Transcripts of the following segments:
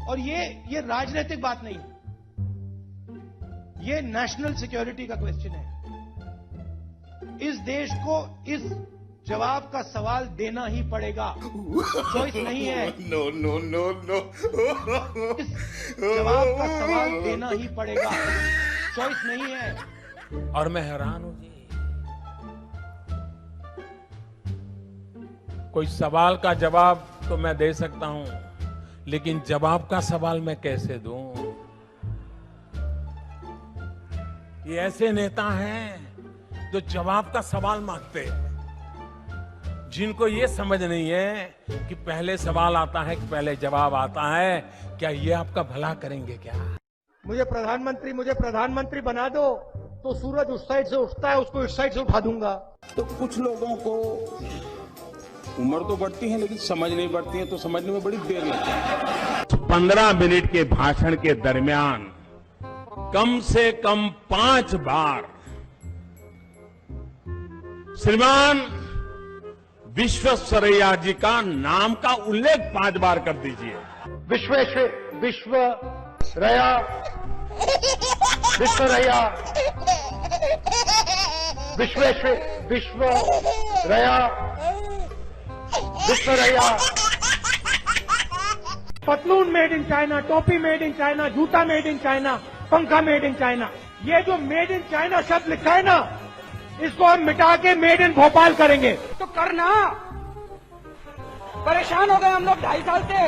और ये राजनीतिक बात नहीं है, ये नेशनल सिक्योरिटी का क्वेश्चन है। इस देश को इस जवाब का सवाल देना ही पड़ेगा, चॉइस नहीं है। नो नो नो नो इस जवाब का सवाल देना ही पड़ेगा, चॉइस नहीं है। और मैं हैरान हूं जी, कोई सवाल का जवाब तो मैं दे सकता हूं, लेकिन जवाब का सवाल मैं कैसे दूं? ये ऐसे नेता हैं जो जवाब का सवाल मांगते हैं, जिनको ये समझ नहीं है कि पहले सवाल आता है कि पहले जवाब आता है। क्या ये आपका भला करेंगे क्या? मुझे प्रधानमंत्री बना दो तो सूरज उस साइड से उठता है, उसको इस साइड से उठा दूंगा। तो कुछ लोगों को उम्र तो बढ़ती है लेकिन समझ नहीं बढ़ती है, तो समझने में बड़ी देर लगती है। 15 मिनट के भाषण के दरमियान कम से कम 5 बार श्रीमान विश्वेश्वरैया जी का नाम का उल्लेख 5 बार कर दीजिए। विश्वेश्वरैया पतलून मेड इन चाइना, टोपी मेड इन चाइना, जूता मेड इन चाइना, पंखा मेड इन चाइना। ये जो मेड इन चाइना शब्द लिखा है ना, इसको हम मिटा के मेड इन भोपाल करेंगे। तो करना, परेशान हो गए हम लोग 2.5 साल से,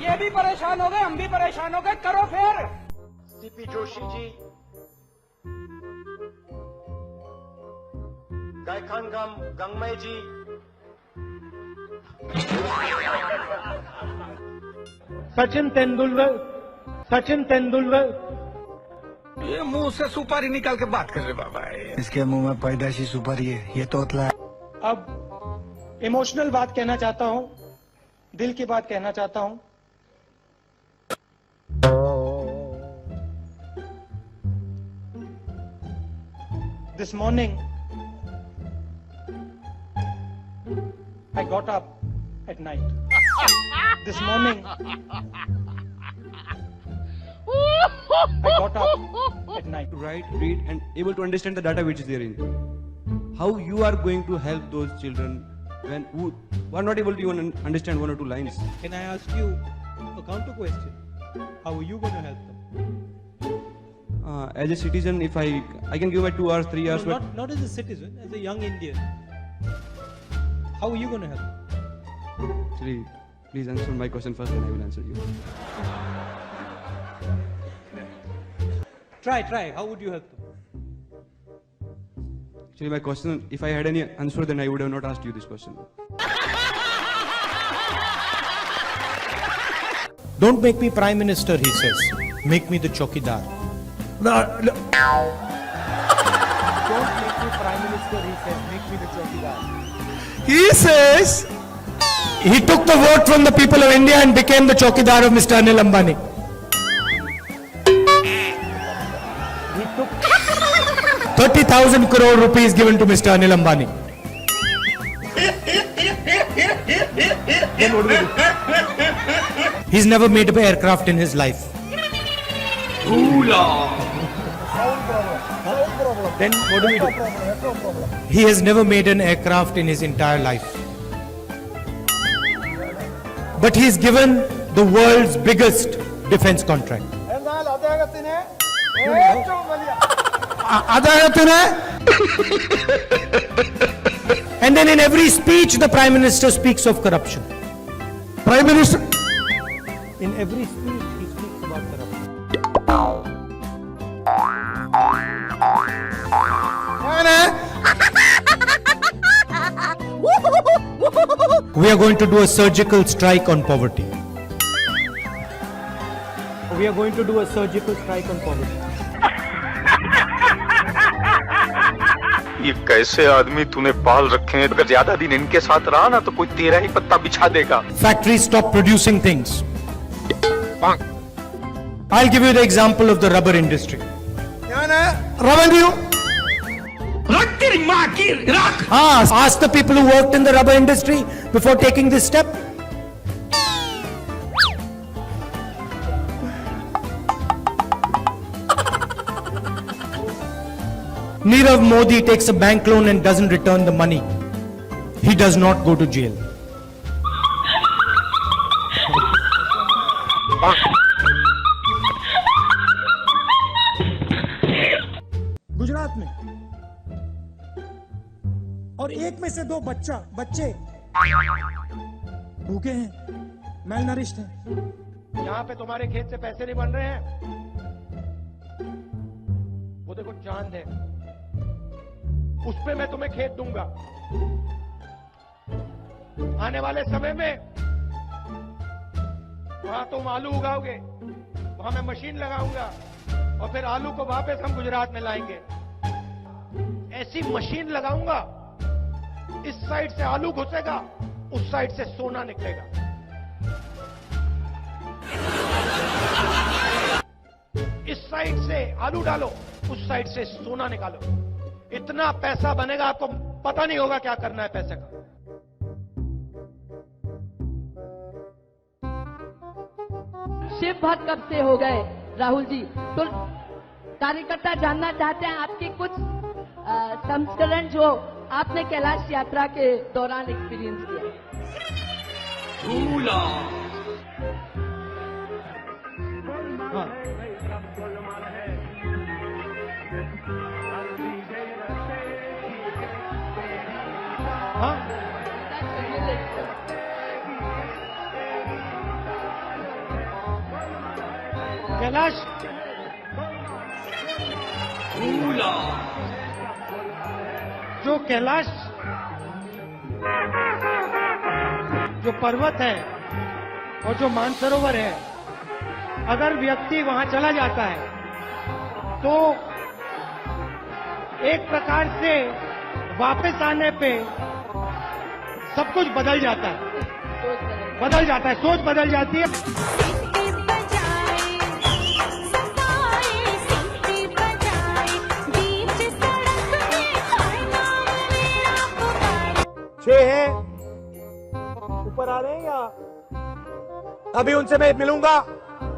ये भी परेशान हो गए, हम भी परेशान हो गए, करो फिर। सीपी जोशी जी, गायखान गंगमय जी, सचिन तेंदुलकर, ये मुंह से सुपारी निकाल के बात कर रहे बाबा। इसके मुंह में पैदाशी सुपारी है, ये तोतला है। अब इमोशनल बात कहना चाहता हूं, दिल की बात कहना चाहता हूं। This morning, I got up at night. This morning, I got up at night. To write, read, and able to understand the data which is there in it. How you are going to help those children who are not able to even understand 1 or 2 lines? Can I ask you a counter question? How are you going to help them? As a citizen, if I can give my 2 hours, 3 hours. No, not as a citizen, as a young Indian. How are you going to help them? Actually, please answer my question first, then I will answer you. Try. How would you help them? Actually, my question, if I had any answer, then I would have not asked you this question. Don't make me Prime Minister, he says. Make me the chokidar. No. Don't make me Prime Minister, he says. Make me the chokidar. He says he took the vote from the people of India and became the chokidar of Mr. Anil Ambani. He took 30,000 crore rupees given to Mr. Anil Ambani. He's never made an aircraft in his life. Then what do we do? He has never made an aircraft in his entire life. But he's given the world's biggest defense contract. And then in every speech the Prime Minister speaks of corruption. Prime Minister, in every speech he speaks about corruption. We are going to do a surgical strike on poverty. We are going to do a surgical strike on poverty. ये कैसे आदमी तूने पाल रखे हैं? अगर ज्यादा दिन इनके साथ रहा ना तो कोई तेरा ही पत्ता बिछा देगा। Factories stop producing things. I'll give you the example of the rubber industry. Revenue. Ask the people who worked in the rubber industry before taking this step. Nirav Modi takes a bank loan and doesn't return the money, he does not go to jail. Gujarat में और एक में से 2 बच्चे भूखे हैं, मैलनरिश्ड हैं। यहां पे तुम्हारे खेत से पैसे नहीं बन रहे हैं, वो देखो चांद है, उस पे मैं तुम्हें खेत दूंगा। आने वाले समय में वहां तुम आलू उगाओगे, वहां मैं मशीन लगाऊंगा और फिर आलू को वापस हम गुजरात में लाएंगे। ऐसी मशीन लगाऊंगा, इस साइड से आलू घुसेगा, उस साइड से सोना निकलेगा। इस साइड से आलू डालो, उस साइड से सोना निकालो। इतना पैसा बनेगा, आपको पता नहीं होगा क्या करना है पैसे का। शिव भक्त कब से हो गए राहुल जी? तो कार्यकर्ता जानना चाहते हैं आपके कुछ संस्करण जो आपने कैलाश यात्रा के दौरान एक्सपीरियंस किया। हाँ। हाँ? कैलाश जो कैलाश जो पर्वत है और जो मानसरोवर है, अगर व्यक्ति वहां चला जाता है तो एक प्रकार से वापस आने पे सब कुछ बदल जाता है, सोच बदल जाती है। छह है, ऊपर आ रहे हैं या अभी उनसे मैं मिलूंगा।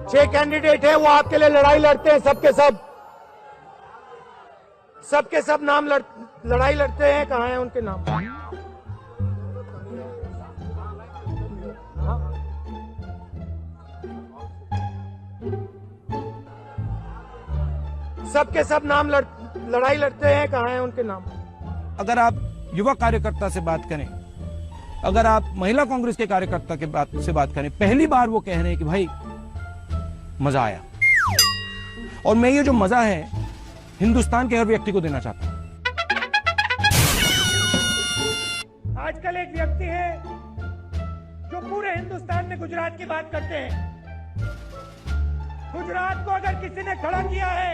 6 कैंडिडेट है, वो आपके लिए लड़ाई लड़ते हैं, सबके सब नाम लड़ाई लड़ते हैं। कहाँ हैं उनके नाम? हाँ? सबके सब नाम लड़ाई लड़ते हैं। कहाँ हैं उनके नाम? अगर आप युवा कार्यकर्ता से बात करें, अगर आप महिला कांग्रेस के कार्यकर्ता से बात करें, पहली बार वो कह रहे हैं कि भाई मजा आया। और मैं ये जो मजा है हिंदुस्तान के हर व्यक्ति को देना चाहता हूं। आजकल एक व्यक्ति है जो पूरे हिंदुस्तान में गुजरात की बात करते हैं। गुजरात को अगर किसी ने खड़ा किया है,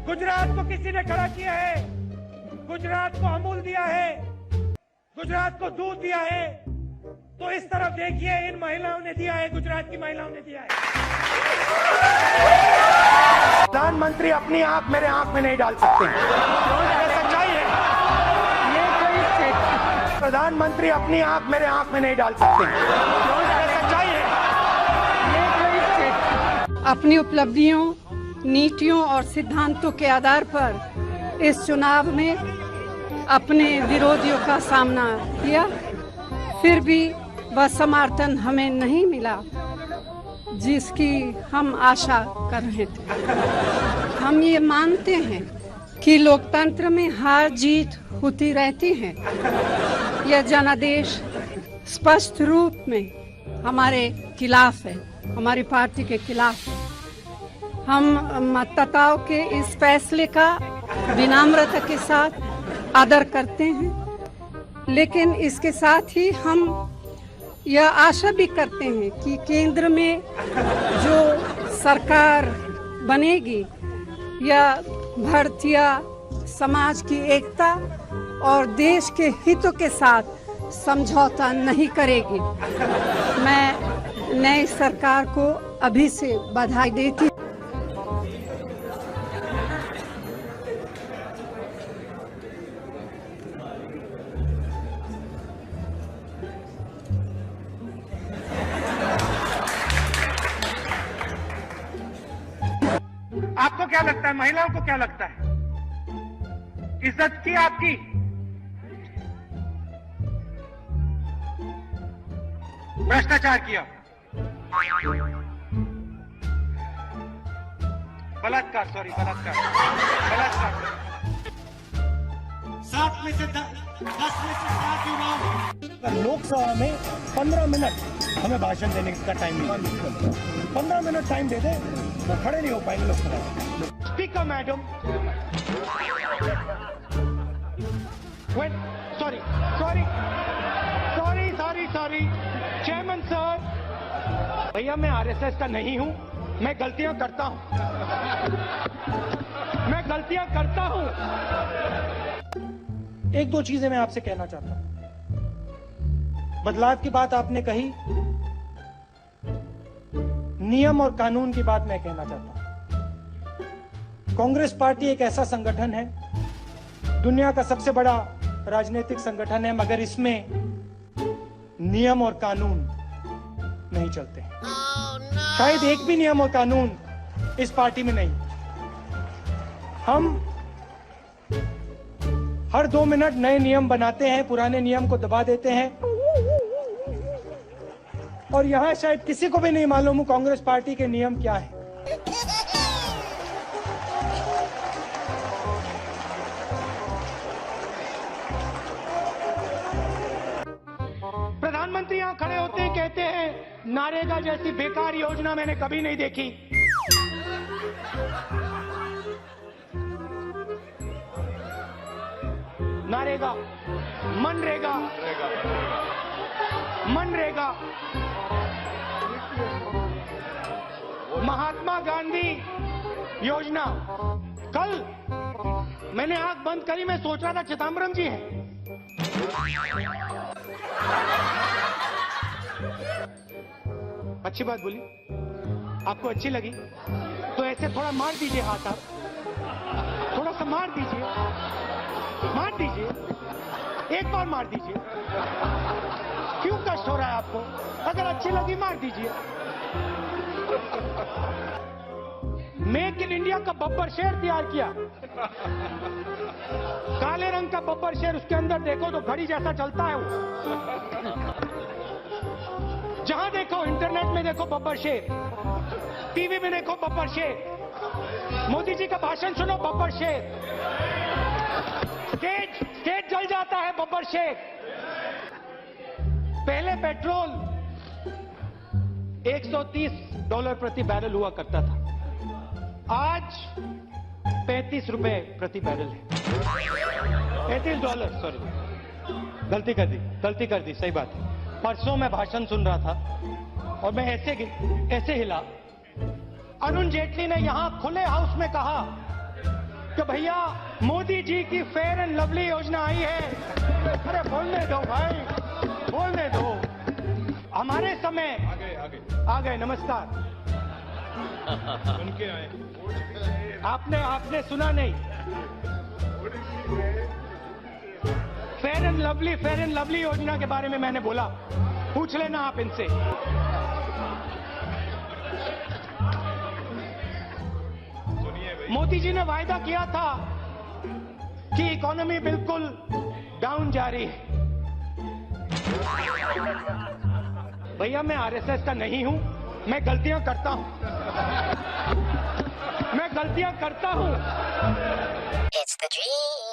गुजरात को किसी ने खड़ा किया है, गुजरात को अमूल दिया है, गुजरात को दूध दिया है, तो इस तरफ देखिए, इन महिलाओं ने दिया है, गुजरात की महिलाओं ने दिया है। प्रधानमंत्री अपनी आंख मेरे आंख में नहीं डाल सकते हैं, ये सच्चाई है। ये कोई प्रधानमंत्री अपनी आंख मेरे आंख में नहीं डाल सकते हैं, ये सच्चाई है। ये कोई अपनी उपलब्धियों, नीतियों और सिद्धांतों के आधार पर इस चुनाव में अपने विरोधियों का सामना किया, फिर भी वह समर्थन हमें नहीं मिला जिसकी हम आशा कर रहे थे। हम ये मानते हैं कि लोकतंत्र में हार जीत होती रहती है। यह जनादेश स्पष्ट रूप में हमारे खिलाफ है, हमारी पार्टी के खिलाफ है। हम मतदाताओं के इस फैसले का विनम्रता के साथ आदर करते हैं, लेकिन इसके साथ ही हम यह आशा भी करते हैं कि केंद्र में जो सरकार बनेगी यह भारतीय समाज की एकता और देश के हितों के साथ समझौता नहीं करेगी। मैं नई सरकार को अभी से बधाई देती हूं। आपको क्या लगता है, महिलाओं को क्या लगता है? इज्जत की आपकी, भ्रष्टाचार किया, बलात्कार, सॉरी बलात्कार, बलात्कार, 7 में से 10 में से 7 युवाओं। लोकसभा में 15 मिनट हमें भाषण देने का टाइम मिला, 15 मिनट टाइम दे दे तो खड़े नहीं हो पाएंगे लोकसभा में। Speaker madam, sorry sorry sorry sorry sorry chairman sir, भैया मैं आरएसएस का नहीं हूं, मैं गलतियां करता हूं, मैं गलतियां करता हूं। एक दो चीजें मैं आपसे कहना चाहता हूं। बदलाव की बात आपने कही, नियम और कानून की बात मैं कहना चाहता हूं। कांग्रेस पार्टी एक ऐसा संगठन है, दुनिया का सबसे बड़ा राजनीतिक संगठन है, मगर इसमें नियम और कानून नहीं चलते हैं। शायद एक भी नियम और कानून इस पार्टी में नहीं। हम हर 2 मिनट नए नियम बनाते हैं, पुराने नियम को दबा देते हैं, और यहां शायद किसी को भी नहीं मालूम हो कांग्रेस पार्टी के नियम क्या है। प्रधानमंत्री यहां खड़े होते हैं, कहते हैं नारेगा जैसी बेकार योजना मैंने कभी नहीं देखी। नारेगा, मनरेगा, मनरेगा, महात्मा गांधी योजना। कल मैंने आंख बंद करी, मैं सोच रहा था चिदम्बरम जी हैं। अच्छी बात बोली, आपको अच्छी लगी तो ऐसे थोड़ा मार दीजिए हाथ, आप थोड़ा सा मार दीजिए, मार दीजिए, एक बार मार दीजिए। क्यों कष्ट हो रहा है आपको? अगर अच्छी लगी मार दीजिए। मेक इन इंडिया का बब्बर शेर तैयार किया, काले रंग का बब्बर शेर, उसके अंदर देखो तो घड़ी जैसा चलता है वो। जहां देखो, इंटरनेट में देखो बब्बर शेर, टीवी में देखो बब्बर शेर, मोदी जी का भाषण सुनो बब्बर शेर, स्टेज जल जाता है बब्बर शेर। पहले पेट्रोल $130 प्रति बैरल हुआ करता था, आज $35 प्रति बैरल है। $35, सॉरी गलती कर दी, सही बात है। परसों मैं भाषण सुन रहा था और मैं ऐसे हिला। अरुण जेटली ने यहां खुले हाउस में कहा कि भैया मोदी जी की फेयर एंड लवली योजना आई है। अरे बोलने दो भाई, बोलने दो। हमारे समय आ गए, नमस्कार। उनके आए, आपने सुना नहीं? फेयर एंड लवली योजना के बारे में मैंने बोला, पूछ लेना आप इनसे। मोदी जी ने वायदा किया था कि इकोनॉमी बिल्कुल डाउन जा रही है। भैया मैं आरएसएस का नहीं हूं, मैं गलतियां करता हूं, मैं गलतियां करता हूं। It's the dream.